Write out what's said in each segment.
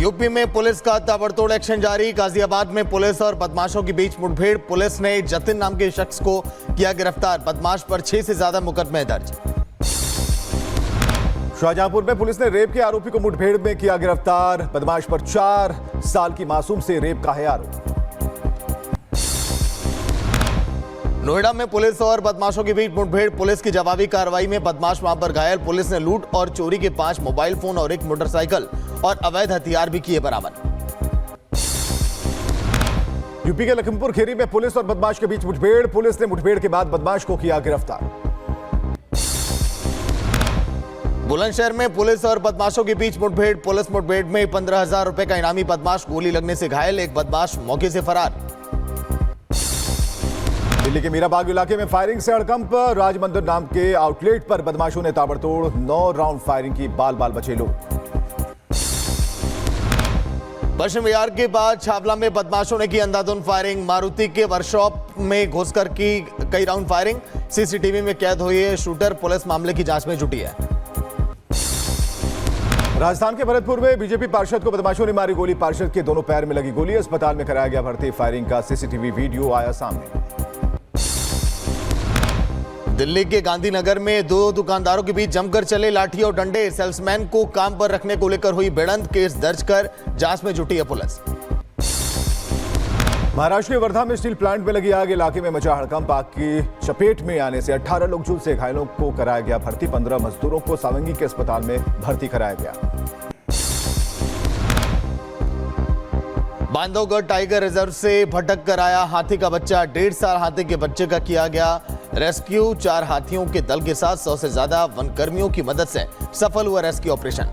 UP में police का ताबड़तोड़ एक्शन जारी। गाजियाबाद में पुलिस और बदमाशों के बीच मुठभेड़। पुलिस ने जतिन नाम के शख्स को किया गिरफ्तार। बदमाश पर 6 से ज्यादा मुकदमे दर्ज। शाहजहांपुर में पुलिस ने रेप के आरोपी को मुठभेड़ में किया गिरफ्तार। बदमाश पर 4 साल की मासूम से रेप का है आरोप। नोएडा में पुलिस और बदमाशों के बीच मुठभेड़। पुलिस की जवाबी कार्रवाई में बदमाश वहां पर घायल। पुलिस ने लूट और चोरी के 5 मोबाइल फोन और 1 मोटरसाइकिल और अवैध हथियार भी किए बरामद। यूपी के लखीमपुर खीरी में पुलिस और बदमाश के बीच मुठभेड़। पुलिस ने मुठभेड़ के बाद बदमाश को किया गिरफ्तार। बुलंदशहर में पुलिस और बदमाशों के बीच मुठभेड़। पुलिस मुठभेड़ में 15,000 रुपए का इनामी बदमाश गोली लगने से घायल। एक बदमाश मौके से फरार। दिल्ली के मीराबाग इलाके में फायरिंग से हड़कंप। राजमंदिर नाम के आउटलेट पर बदमाशों ने ताबड़तोड़ 9 राउंड फायरिंग की। बाल बाल बचे लोग। पश्चिम विहार के बाद छावला में बदमाशों ने की अंधाधुंध फायरिंग। मारुति के वर्कशॉप में घुसकर की कई राउंड फायरिंग। सीसीटीवी में कैद हुए शूटर। पुलिस मामले की जांच में जुटी है। राजस्थान के भरतपुर में बीजेपी पार्षद को बदमाशों ने मारी गोली। पार्षद के दोनों पैर में लगी गोली। अस्पताल में कराया गया भर्ती। फायरिंग का सीसीटीवी वीडियो आया सामने। दिल्ली के गांधीनगर में 2 दुकानदारों के बीच जमकर चले लाठी और डंडे। सेल्समैन को काम पर रखने को लेकर हुई भिड़ंत। केस दर्ज कर जांच में जुटी है पुलिस। महाराष्ट्र के वर्धा में स्टील प्लांट में लगी आग। इलाके में मचा हड़कंप। आग की चपेट में आने से 18 लोग झुलसे। घायलों को कराया गया भर्ती। 15 मजदूरों को सावंगी के अस्पताल में भर्ती कराया गया। बांधवगढ़ टाइगर रिजर्व से भटक कर आया हाथी का बच्चा। 1.5 साल हाथी के बच्चे का किया गया रेस्क्यू। 4 हाथियों के दल के साथ 100 से ज्यादा वनकर्मियों की मदद से सफल हुआ रेस्क्यू ऑपरेशन।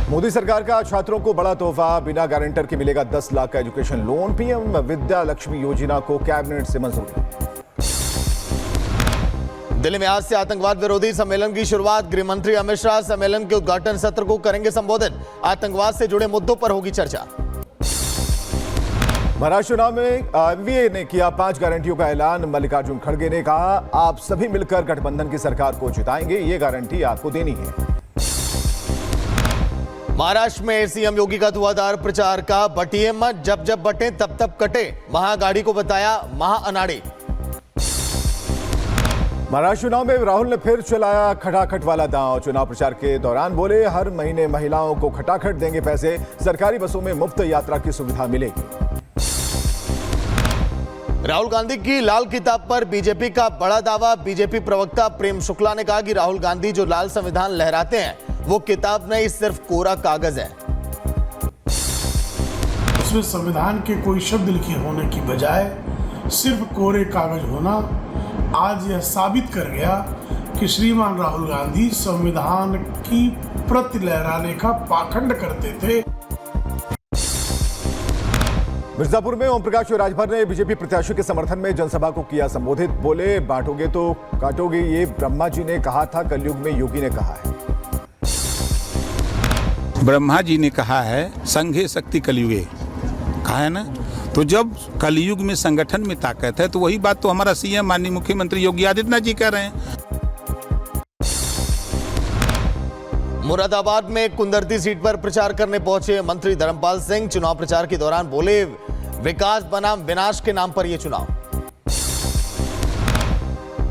मोदी सरकार का छात्रों को बड़ा तोहफा। बिना गारंटर के मिलेगा 10 लाख का education loan. PM Vidya Lakshmi योजना को कैबिनेट से मंजूरी। दिल्ली में आज से आतंकवाद विरोधी सम्मेलन की शुरुआत। गृह मंत्री अमित शाह सम्मेलन के उद्घाटन सत्र को करेंगे संबोधित। आतंकवाद से जुड़े मुद्दों पर होगी चर्चा। महाराष्ट्र चुनाव में एनडीए ने किया 5 गारंटियों का ऐलान। मल्लिकार्जुन खड़गे ने कहा, आप सभी मिलकर गठबंधन की सरकार को जिताएंगे। ये गारंटी आपको देनी है। महाराष्ट्र में सीएम योगी का धुआंधार प्रचार का बटिए मत, जब जब बटे तब तब कटे। महागाड़ी को बताया महाअनाड़ी। महाराष्ट्र चुनाव में राहुल ने फिर चलाया खटाखट वाला दांव। चुनाव प्रचार के दौरान बोले, हर महीने महिलाओं को खटाखट देंगे पैसे। सरकारी बसों में मुफ्त यात्रा की सुविधा मिलेगी। राहुल गांधी की लाल किताब पर बीजेपी का बड़ा दावा। बीजेपी प्रवक्ता प्रेम शुक्ला ने कहा कि राहुल गांधी जो लाल संविधान लहराते हैं वो किताब नहीं, सिर्फ कोरा कागज है। उसमें संविधान के कोई शब्द लिखे होने की बजाय सिर्फ कोरे कागज होना आज यह साबित कर गया कि श्रीमान राहुल गांधी संविधान की प्रति लहराने का पाखंड करते थे। मिर्जापुर में ओम प्रकाश राजभर ने बीजेपी प्रत्याशी के समर्थन में जनसभा को किया संबोधित। बोले, बांटोगे तो काटोगे, ये ब्रह्मा जी ने कहा था, कलयुग में योगी ने कहा है। ब्रह्मा जी ने कहा है, संघे शक्ति कलयुगे, कहा है ना। तो जब कलयुग में संगठन में ताकत है तो वही बात तो हमारा सीएम माननीय मुख्यमंत्री योगी आदित्यनाथ जी कह रहे हैं। मुरादाबाद में कुंदरती सीट पर प्रचार करने पहुंचे मंत्री धर्मपाल सिंह। चुनाव प्रचार के दौरान बोले, विकास बनाम विनाश के नाम पर यह चुनाव।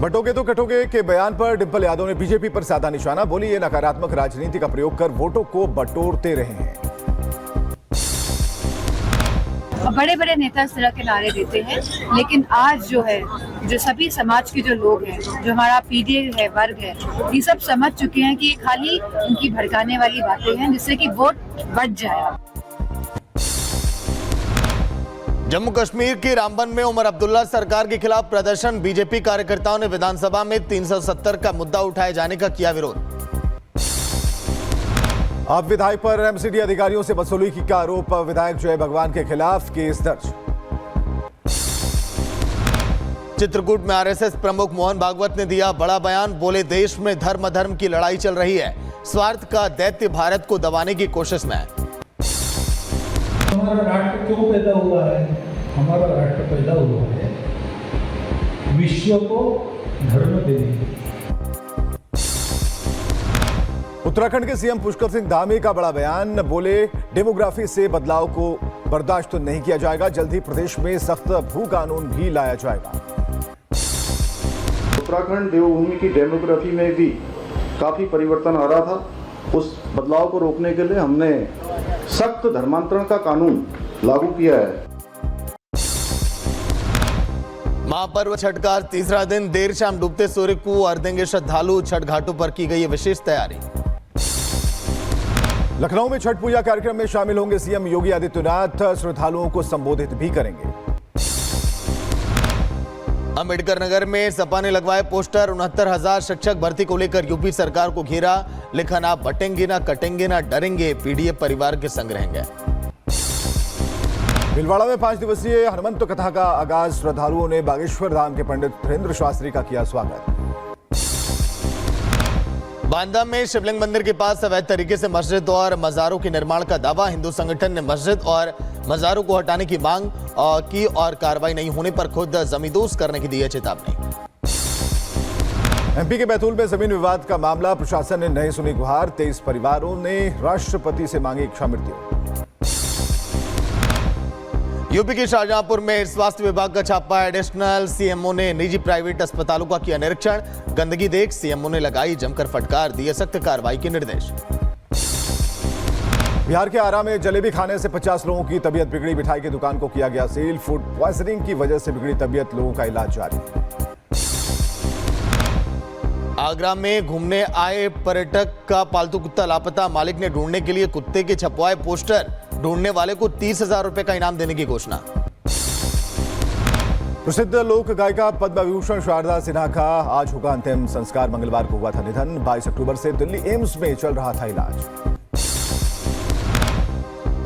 बटोगे तो कटोगे के बयान पर डिंपल यादव ने बीजेपी पर साधा निशाना। बोली, ये नकारात्मक राजनीति का प्रयोग कर वोटों को बटोरते रहे हैं। बड़े बड़े नेता इस तरह के नारे देते हैं, लेकिन आज जो है, जो सभी समाज के जो लोग हैं, जो हमारा पीढ़ी है, वर्ग है, ये सब समझ चुके हैं कि खाली उनकी भड़काने वाली बातें हैं जिससे कि वोट बच जाए। जम्मू कश्मीर के रामबन में उमर अब्दुल्ला सरकार के खिलाफ प्रदर्शन। बीजेपी कार्यकर्ताओं ने विधानसभा में 370 का मुद्दा उठाए जाने का किया विरोध। अब विधायक पर एमसीडी अधिकारियों से वसूली का आरोप। विधायक जय भगवान के खिलाफ केस दर्ज। चित्रकूट में आरएसएस प्रमुख मोहन भागवत ने दिया बड़ा बयान। बोले, देश में धर्म अधर्म की लड़ाई चल रही है। स्वार्थ का दैत्य भारत को दबाने की कोशिश में है। हमारा राष्ट्र क्यों पैदा हुआ है? हमारा राष्ट्र पैदा हुआ है विश्व को धर्म देने। उत्तराखंड के सीएम पुष्कर सिंह धामी का बड़ा बयान, बोले डेमोग्राफी से बदलाव को बर्दाश्त तो नहीं किया जाएगा, जल्द ही प्रदेश में सख्त भू कानून भी लाया जाएगा। उत्तराखंड देवभूमि की डेमोग्राफी में भी काफी परिवर्तन आ रहा था। उस बदलाव को रोकने के लिए हमने सख्त धर्मांतरण का कानून लागू किया है। महापर्व छठ का तीसरा दिन, देर शाम डूबते सूर्य को अर्घेंगे श्रद्धालु, छठ घाटों पर की गई है विशेष तैयारी। लखनऊ में छठ पूजा कार्यक्रम में शामिल होंगे सीएम योगी आदित्यनाथ, श्रद्धालुओं को संबोधित भी करेंगे। अंबेडकर नगर में सपा ने लगवाए पोस्टर, 69,000 शिक्षक भर्ती को लेकर यूपी सरकार को घेरा, लिखा ना बटेंगे ना कटेंगे ना डरेंगे, पीडीएफ परिवार के संग रहेंगे। भीलवाड़ा में 5 दिवसीय हनुमंत कथा का आगाज, श्रद्धालुओं ने बागेश्वर धाम के पंडित धीरेन्द्र शास्त्री का किया स्वागत। बांदा में शिवलिंग मंदिर के पास अवैध तरीके से मस्जिद और मजारों के निर्माण का दावा, हिंदू संगठन ने मस्जिद और मजारों को हटाने की मांग की और कार्रवाई नहीं होने पर खुद जमींदोज करने की दी है चेतावनी। एमपी के बैतूल में जमीन विवाद का मामला, प्रशासन ने नहीं सुनी गुहार, 23 परिवारों ने राष्ट्रपति से मांगी इच्छा मृत्यु। यूपी के शाहजहांपुर में स्वास्थ्य विभाग का छापा, एडिशनल सीएमओ ने निजी प्राइवेट अस्पतालों का किया निरीक्षण, गंदगी देख सीएमओ ने लगाई जमकर फटकार, दिए सख्त कार्रवाई के निर्देश। बिहार के आरा में जलेबी खाने से 50 लोगों की तबीयत बिगड़ी, मिठाई की दुकान को किया गया सील, फूड पॉइजनिंग की वजह से बिगड़ी तबीयत, लोगों का इलाज जारी। आगरा में घूमने आए पर्यटक का पालतू कुत्ता लापता, मालिक ने ढूंढने के लिए कुत्ते के छपवाए पोस्टर, ढूंढने वाले को 30,000 रुपए का इनाम देने की घोषणा। प्रसिद्ध लोक गायिका पद्म विभूषण शारदा सिन्हा का आज होगा अंतिम संस्कार, मंगलवार को हुआ था निधन, 22 अक्टूबर से दिल्ली एम्स में चल रहा था इलाज।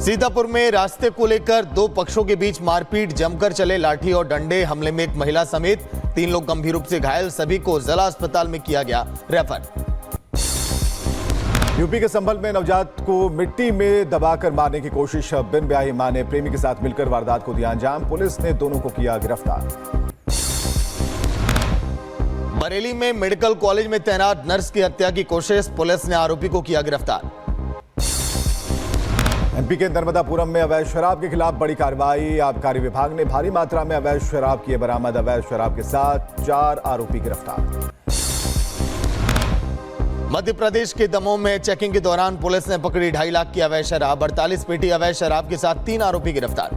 सीतापुर में रास्ते को लेकर 2 पक्षों के बीच मारपीट, जमकर चले लाठी और डंडे, हमले में एक महिला समेत 3 लोग गंभीर रूप से घायल, सभी को जिला अस्पताल में किया गया रेफर। यूपी के संभल में नवजात को मिट्टी में दबाकर मारने की कोशिश, बिन ब्याही मां ने प्रेमी के साथ मिलकर वारदात को दिया अंजाम, पुलिस ने दोनों को किया गिरफ्तार। बरेली में मेडिकल कॉलेज में तैनात नर्स की हत्या की कोशिश, पुलिस ने आरोपी को किया गिरफ्तार। एमपी के नर्मदापुरम में अवैध शराब के खिलाफ बड़ी कार्रवाई, आबकारी विभाग ने भारी मात्रा में अवैध शराब किए बरामद, अवैध शराब के साथ 4 आरोपी गिरफ्तार। मध्य प्रदेश के दमोह में चेकिंग के दौरान पुलिस ने पकड़ी 2.5 लाख की अवैध शराब, 48 पेटी अवैध शराब के साथ 3 आरोपी गिरफ्तार।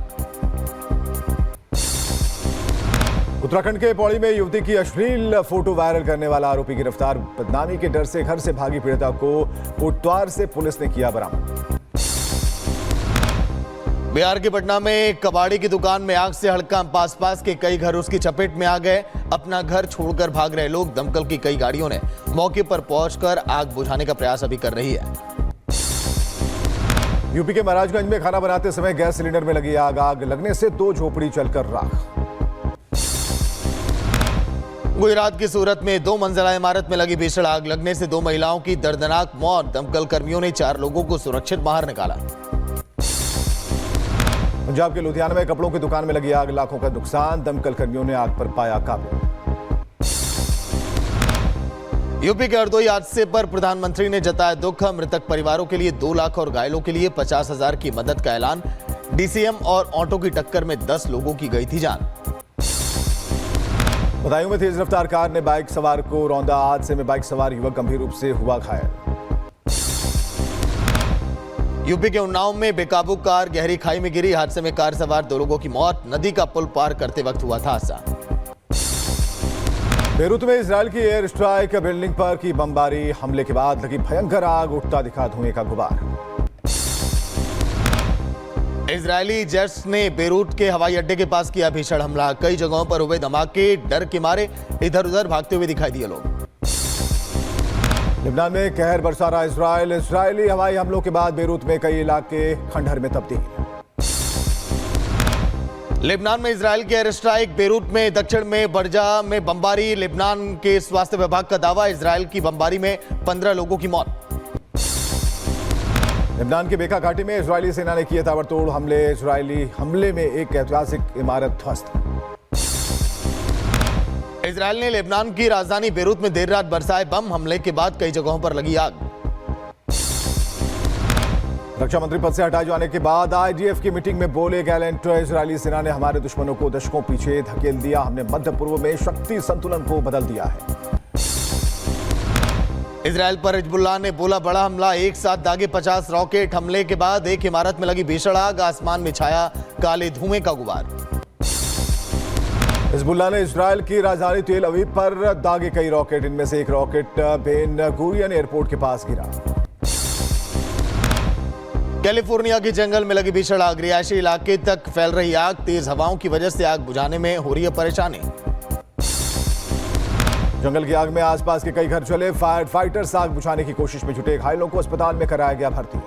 उत्तराखंड के पौड़ी में युवती की अश्लील फोटो वायरल करने वाला आरोपी गिरफ्तार, बदनामी के डर से घर से भागी पीड़िता को कोटद्वार से पुलिस ने किया बरामद। बिहार के पटना में कबाड़ी की दुकान में आग से हड़कंप, पास के कई घर उसकी चपेट में आ गए, अपना घर छोड़कर भाग रहे लोग, दमकल की कई गाड़ियों ने मौके पर पहुंचकर आग बुझाने का प्रयास अभी कर रही है। यूपी के महाराजगंज में खाना बनाते समय गैस सिलेंडर में लगी आग, आग लगने से 2 झोपड़ी जलकर राख। गुजरात की सूरत में 2 मंजिला इमारत में लगी भीषण आग लगने से 2 महिलाओं की दर्दनाक मौत, दमकल कर्मियों ने 4 लोगों को सुरक्षित बाहर निकाला। पंजाब के लुधियाना में कपड़ों की दुकान में लगी आग, लाखों का नुकसान, दमकल कर्मियों ने आग पर पाया काबू। यूपी के हरदोई हादसे पर प्रधानमंत्री ने जताया दुख, मृतक परिवारों के लिए 2 लाख और घायलों के लिए 50,000 की मदद का ऐलान, डीसीएम और ऑटो की टक्कर में 10 लोगों की गई थी जान। बदायूं में तेज रफ्तार कार ने बाइक सवार को रौंदा, हादसे में बाइक सवार युवक गंभीर रूप से हुआ घायल। यूपी के उन्नाव में बेकाबू कार गहरी खाई में गिरी, हादसे में कार सवार 2 लोगों की मौत, नदी का पुल पार करते वक्त हुआ था हादसा। बेरूत में इजरायल की एयर स्ट्राइक, बिल्डिंग पर की बमबारी, हमले के बाद लगी भयंकर आग, उठता दिखा धुएं का गुबार। इजरायली जेट्स ने बेरूत के हवाई अड्डे के पास किया भीषण हमला, कई जगहों पर हुए धमाके, डर के मारे इधर उधर भागते हुए दिखाई दिए लोग। लेबनान में कहर बरसा रहा इजरायल, इजरायली हवाई हमलों के बाद बेरूत में कई इलाके खंडहर में तब्दील। लेबनान में इजरायल की एयर स्ट्राइक, बेरूत में दक्षिण में बरजा में बमबारी, लेबनान के स्वास्थ्य विभाग का दावा, इजरायल की बमबारी में 15 लोगों की मौत। लेबनान के बेका घाटी में इजरायली सेना ने किए ताबड़तोड़ हमले, इजरायली हमले में एक ऐतिहासिक इमारत ध्वस्त। इजरायल ने लेबनान की राजधानी बेरूत में देर रात बरसाए बम, हमले के बाद कई जगहों पर लगी आग। रक्षा मंत्री पद से हटाए जाने के बाद आईडीएफ की मीटिंग में बोले गैलेंट, इजरायली सेना ने हमारे दुश्मनों को दशकों पीछे धकेल दिया, हमने मध्य पूर्व में शक्ति संतुलन को बदल दिया है। इजराइल पर हिजबुल्लाह ने बोला बड़ा हमला, एक साथ दागे 50 रॉकेट। हमले के बाद एक इमारत में लगी भीषण आग, आसमान में छाया काले धुएं का गुबार। हिजबुल्लाह ने इजराइल की राजधानी तेल अवीव पर दागे कई रॉकेट, इनमें से एक रॉकेट बेन गुरियन एयरपोर्ट के पास गिरा। कैलिफोर्निया के जंगल में लगी भीषण आग, रिहायशी इलाके तक फैल रही आग, तेज हवाओं की वजह से आग बुझाने में हो रही है परेशानी। जंगल की आग में आसपास के कई घर जले, फायर फाइटर्स आग बुझाने की कोशिश में जुटे, घायलों को अस्पताल में कराया गया भर्ती।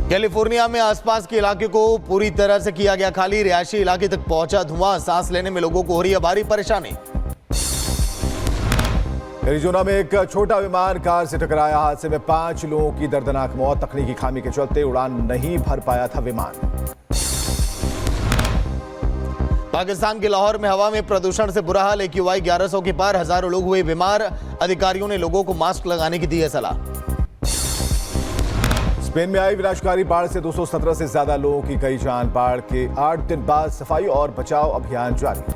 कैलिफोर्निया में आसपास के इलाके को पूरी तरह से किया गया खाली, रिहायशी इलाके तक पहुंचा धुआं, सांस लेने में लोगों को हो रही है भारी परेशानी। एरिजोना में एक छोटा विमान कार से टकराया, हादसे में 5 लोगों की दर्दनाक मौत, तकनीकी खामी के चलते उड़ान नहीं भर पाया था विमान। पाकिस्तान के लाहौर में हवा में प्रदूषण से बुरा हाल, AQI 1100 के पार, हजारों लोग हुए बीमार, अधिकारियों ने लोगों को मास्क लगाने की दी है सलाह। स्पेन में आई विनाशकारी बाढ़ से 217 से ज्यादा लोगों की गई जान, बाढ़ के 8 दिन बाद सफाई और बचाव अभियान जारी।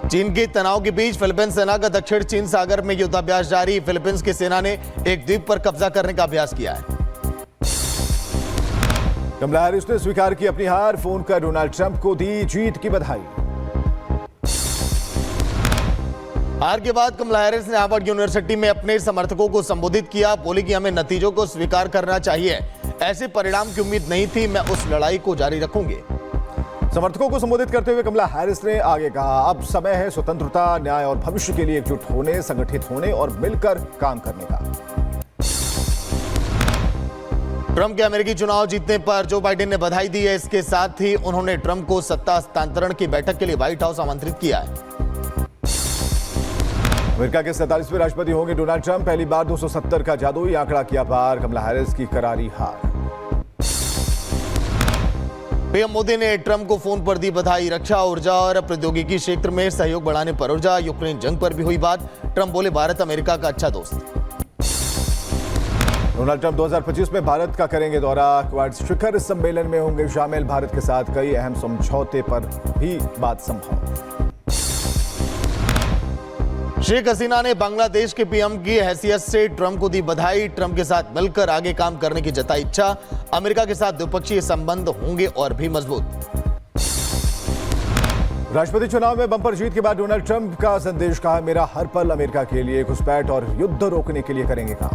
चीन के तनाव के बीच फिलीपींस सेना का दक्षिण चीन सागर में युद्धाभ्यास जारी, फिलीपींस की सेना ने एक द्वीप पर कब्जा करने का अभ्यास किया है। कमला हैरिस ने स्वीकार की अपनी हार, फोन कर डोनाल्ड ट्रंप को दी जीत की बधाई। हार के बाद कमला हैरिस ने हार्वर्ड यूनिवर्सिटी में अपने समर्थकों को संबोधित किया, बोली कि हमें नतीजों को स्वीकार करना चाहिए, ऐसे परिणाम की उम्मीद नहीं थी, मैं उस लड़ाई को जारी रखूंगी। समर्थकों को संबोधित करते हुए कमला हैरिस ने आगे कहा, अब समय है स्वतंत्रता, न्याय और भविष्य के लिए एकजुट होने, संगठित होने और मिलकर काम करने का। ट्रंप के अमेरिकी चुनाव जीतने पर जो बाइडेन ने बधाई दी है, इसके साथ ही उन्होंने ट्रंप को सत्ता हस्तांतरण की बैठक के लिए व्हाइट हाउस आमंत्रित किया है। अमेरिका के 47वें राष्ट्रपति होंगे डोनाल्ड ट्रंप, पहली बार 270 का जादुई आंकड़ा किया पार, कमला हैरिस की करारी हार। पीएम मोदी ने ट्रंप को फोन पर दी बधाई, रक्षा, ऊर्जा और प्रौद्योगिकी क्षेत्र में सहयोग बढ़ाने पर ऊर्जा, यूक्रेन जंग पर भी हुई बात, ट्रंप बोले भारत अमेरिका का अच्छा दोस्त। डोनाल्ड ट्रंप 2025 में भारत का करेंगे दौरा, क्वाड शिखर सम्मेलन में होंगे शामिल, भारत के साथ कई अहम समझौते पर भी बात संभव। शेख हसीना ने बांग्लादेश के पीएम की हैसियत से ट्रंप को दी बधाई, ट्रंप के साथ मिलकर आगे काम करने की जताई इच्छा, अमेरिका के साथ द्विपक्षीय संबंध होंगे और भी मजबूत। राष्ट्रपति चुनाव में बम्पर जीत के बाद डोनाल्ड ट्रंप का संदेश, कहा मेरा हर पल अमेरिका के लिए घुसपैठ और युद्ध रोकने के लिए करेंगे काम।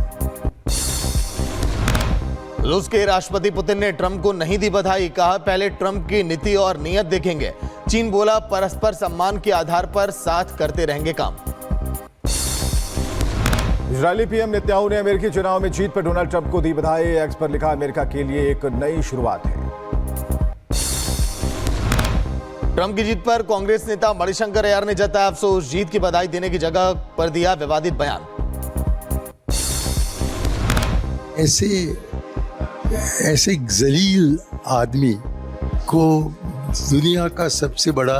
रूस के राष्ट्रपति पुतिन ने ट्रंप को नहीं दी बधाई, कहा पहले ट्रंप की नीति और नीयत देखेंगे, चीन बोला परस्पर सम्मान के आधार पर साथ करते रहेंगे काम। इजरायली पीएम नेतन्याहू ने अमेरिकी चुनाव में जीत पर डोनाल्ड ट्रंप को दी बधाई, एक्स पर लिखा अमेरिका के लिए एक नई शुरुआत है। ट्रंप की जीत पर कांग्रेस नेता मणिशंकर अय्यर ने जताया अफसोस, जीत की बधाई देने की जगह पर दिया विवादित बयान। ऐसे जलील आदमी को दुनिया का सबसे बड़ा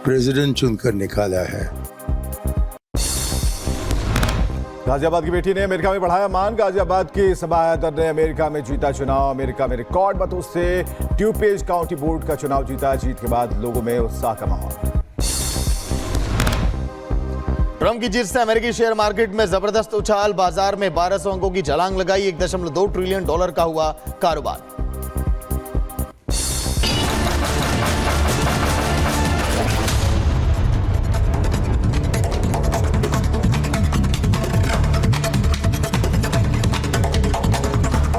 प्रेसिडेंट चुनकर निकाला है। गाजियाबाद की बेटी ने अमेरिका में बढ़ाया मान, गाजियाबाद की सभायदर ने अमेरिका में जीता चुनाव, अमेरिका में रिकॉर्ड मतों से ड्यूपेज काउंटी बोर्ड का चुनाव जीता, जीत के बाद लोगों में उत्साह का माहौल। ट्रंप की जीत से अमेरिकी शेयर मार्केट में जबरदस्त उछाल, बाजार में 1200 अंकों की छलांग लगाई, $1.2 ट्रिलियन का हुआ कारोबार।